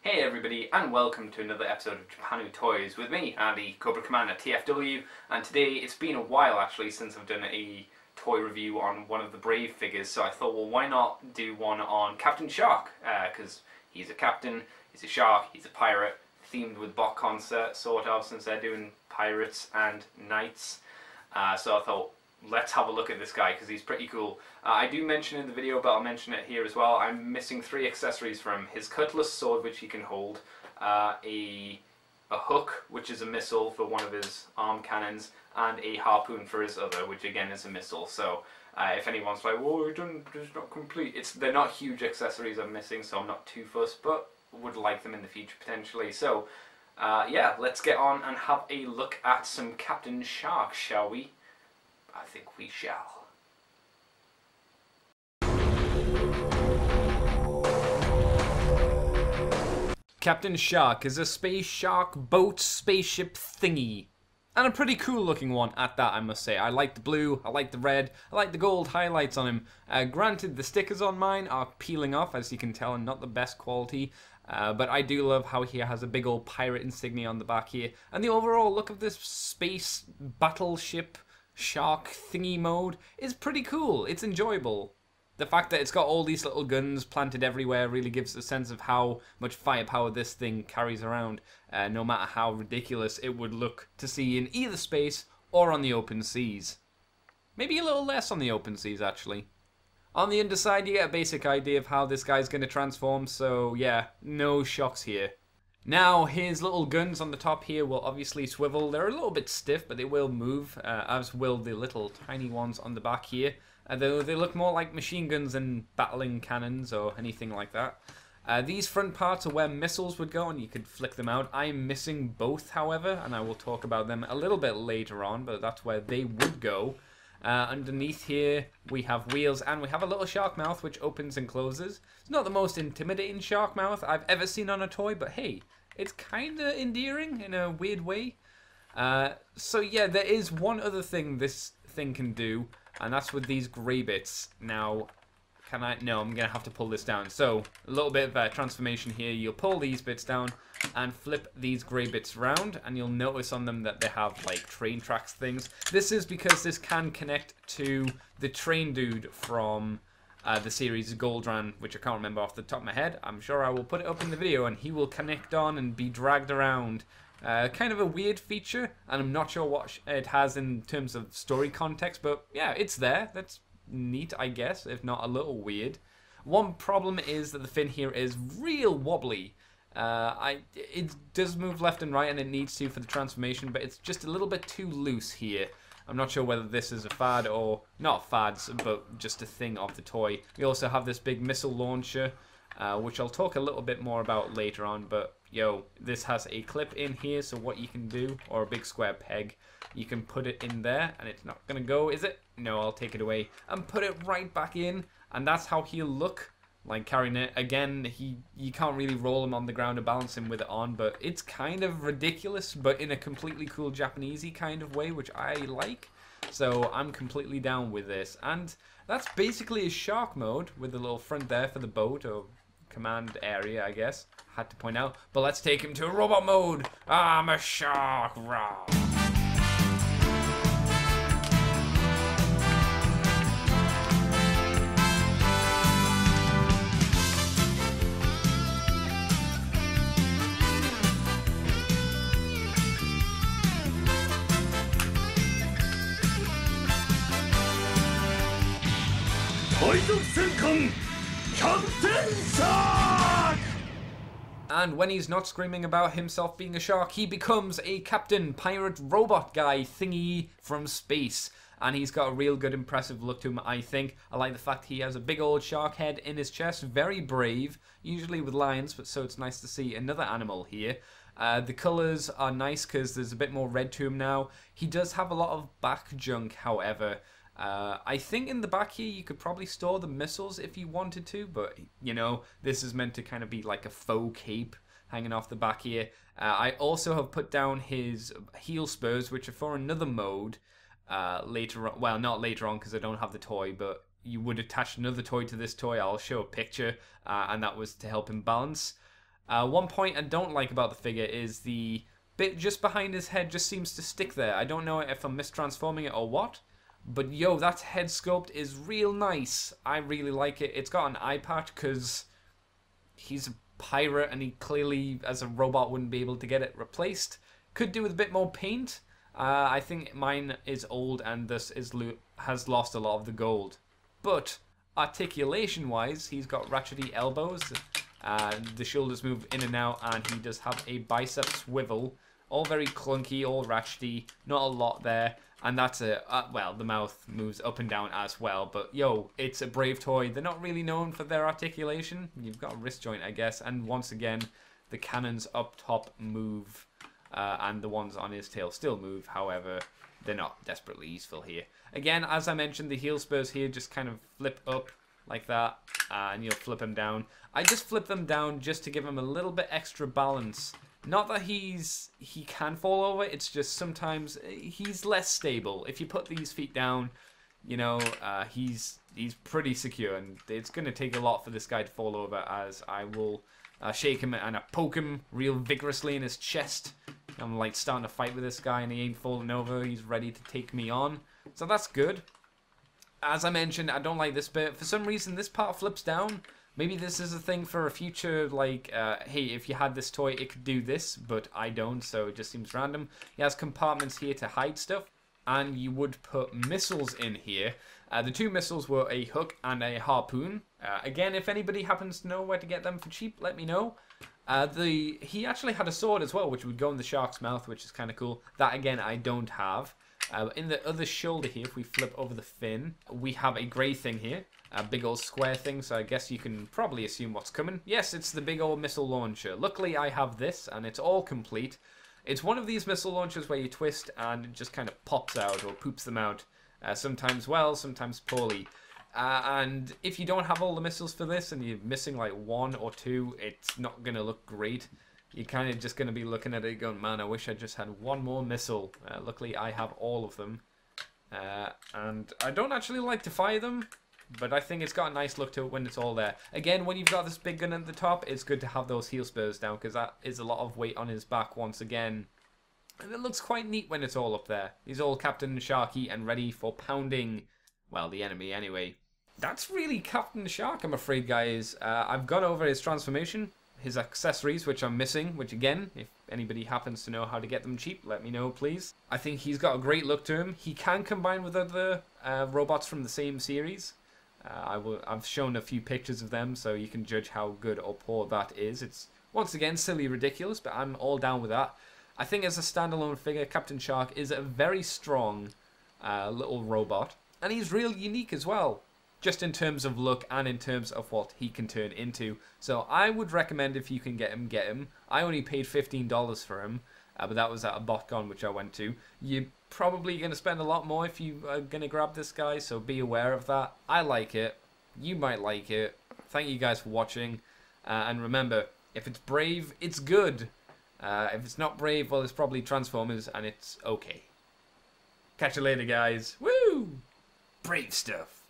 Hey everybody, and welcome to another episode of Japanu Toys with me, Andy, Cobra Commander TFW, and today it's been a while actually since I've done a toy review on one of the Brave figures, so I thought, well, why not do one on Captain Shark, because he's a captain, he's a shark, he's a pirate, themed with Bok Concert, sort of, since they're doing pirates and knights. So I thought, let's have a look at this guy because he's pretty cool. I do mention in the video, but I'll mention it here as well. I'm missing 3 accessories from his cutlass sword, which he can hold, a hook, which is a missile for one of his arm cannons, and a harpoon for his other, which again is a missile. So if anyone's like, "Whoa, it's not complete," they're not huge accessories I'm missing, so I'm not too fussed, but would like them in the future potentially. So yeah, let's get on and have a look at some Captain Shark, shall we? I think we shall. Captain Shark is a space shark boat spaceship thingy. And a pretty cool looking one at that, I must say. I like the blue, I like the red, I like the gold highlights on him. Granted, the stickers on mine are peeling off, as you can tell, and not the best quality. But I do love how he has a big old pirate insignia on the back here. And the overall look of this space battleship shark thingy mode is pretty cool. It's enjoyable. The fact that it's got all these little guns planted everywhere really gives a sense of how much firepower this thing carries around, no matter how ridiculous it would look to see in either space or on the open seas. Maybe a little less on the open seas, actually. On the underside, you get a basic idea of how this guy's going to transform, so yeah, no shocks here. Now, his little guns on the top here will obviously swivel. They're a little bit stiff, but they will move, as will the little tiny ones on the back here. Though they look more like machine guns than battling cannons or anything like that. These front parts are where missiles would go, and you could flick them out. I'm missing both, however, and I will talk about them a little bit later on, but that's where they would go. Underneath here, we have wheels, and we have a little shark mouth, which opens and closes. It's not the most intimidating shark mouth I've ever seen on a toy, but hey, it's kind of endearing in a weird way. So yeah, there is one other thing this thing can do, and that's with these grey bits. Now, can I? No, I'm going to have to pull this down. So, a little bit of transformation here. You'll pull these bits down and flip these grey bits around, and you'll notice on them that they have, like, train tracks things. This is because this can connect to the train dude from the series Goldran, which I can't remember off the top of my head. I'm sure I will put it up in the video, and he will connect on and be dragged around. Kind of a weird feature, and I'm not sure what it has in terms of story context, but yeah, it's there. That's neat, I guess, if not a little weird. One problem is that the fin here is real wobbly. It does move left and right, and it needs to for the transformation, but it's just a little bit too loose here. I'm not sure whether this is a fad or not fads, but just a thing of the toy. We also have this big missile launcher, which I'll talk a little bit more about later on, but yo, this has a clip in here, so what you can do, or a big square peg, you can put it in there, and it's not gonna go, is it? No, I'll take it away and put it right back in, and that's how he'll look, like carrying it. Again, you can't really roll him on the ground or balance him with it on, but it's kind of ridiculous, but in a completely cool Japanesey kind of way, which I like. So I'm completely down with this, and that's basically his shark mode with the little front there for the boat or command area, I guess. Had to point out, but let's take him to robot mode. I'm a shark, rah. And when he's not screaming about himself being a shark, he becomes a captain pirate robot guy thingy from space. And he's got a real good impressive look to him, I think. I like the fact he has a big old shark head in his chest, very brave, usually with lions, but so it's nice to see another animal here. The colours are nice because there's a bit more red to him now. He does have a lot of back junk, however. I think in the back here you could probably store the missiles if you wanted to, but you know, this is meant to kind of be like a faux cape hanging off the back here. I also have put down his heel spurs, which are for another mode later on. Well, not later on because I don't have the toy, but you would attach another toy to this toy. I'll show a picture, and that was to help him balance. One point I don't like about the figure is the bit just behind his head just seems to stick there. I don't know if I'm mistransforming it or what, but yo, that head sculpt is real nice. I really like it. It's got an eye patch because he's a pirate and he clearly, as a robot, wouldn't be able to get it replaced. Could do with a bit more paint. I think mine is old and this has lost a lot of the gold. But articulation-wise, he's got ratchety elbows. The shoulders move in and out, and he does have a bicep swivel. All very clunky, all ratchety, not a lot there. And that's it. Well, the mouth moves up and down as well. But yo, it's a Brave toy. They're not really known for their articulation. You've got a wrist joint, I guess. And once again, the cannons up top move. And the ones on his tail still move. However, they're not desperately useful here. Again, as I mentioned, the heel spurs here just kind of flip up like that. And you'll flip them down. I just flip them down just to give him a little bit extra balance. Not that he can fall over, it's just sometimes he's less stable. If you put these feet down, you know, he's pretty secure, and it's going to take a lot for this guy to fall over, as I will shake him and poke him real vigorously in his chest. I'm like starting to fight with this guy and he ain't falling over, he's ready to take me on. So that's good. As I mentioned, I don't like this bit. For some reason, this part flips down. Maybe this is a thing for a future, like, hey, if you had this toy, it could do this, but I don't, so it just seems random. He has compartments here to hide stuff, and you would put missiles in here. The two missiles were a hook and a harpoon. Again, if anybody happens to know where to get them for cheap, let me know. He actually had a sword as well, which would go in the shark's mouth, which is kind of cool. That, again, I don't have. In the other shoulder here, if we flip over the fin, we have a grey thing here. A big old square thing, so I guess you can probably assume what's coming. Yes, it's the big old missile launcher. Luckily, I have this, and it's all complete. It's one of these missile launchers where you twist, and it just kind of pops out, or poops them out. Sometimes well, sometimes poorly. And if you don't have all the missiles for this, and you're missing like one or two, it's not going to look great. You're kind of just going to be looking at it going, man, I wish I just had one more missile. Luckily, I have all of them. And I don't actually like to fire them, but I think it's got a nice look to it when it's all there. Again, when you've got this big gun at the top, it's good to have those heel spurs down, because that is a lot of weight on his back once again. And it looks quite neat when it's all up there. He's all Captain Sharky and ready for pounding, well, the enemy anyway. That's really Captain Shark, I'm afraid, guys. I've gone over his transformation, his accessories, which I'm missing, which again, if anybody happens to know how to get them cheap, let me know, please. I think he's got a great look to him. He can combine with other robots from the same series. I've shown a few pictures of them, so you can judge how good or poor that is. It's, once again, silly ridiculous, but I'm all down with that. I think as a standalone figure, Captain Shark is a very strong little robot, and he's real unique as well, just in terms of look and in terms of what he can turn into. So I would recommend, if you can get him, get him. I only paid $15 for him, but that was at a BotCon which I went to. You're probably going to spend a lot more if you are going to grab this guy, so be aware of that. I like it. You might like it. Thank you guys for watching. And remember, if it's brave, it's good. If it's not brave, well, it's probably Transformers, and it's okay. Catch you later, guys. Woo! Brave stuff.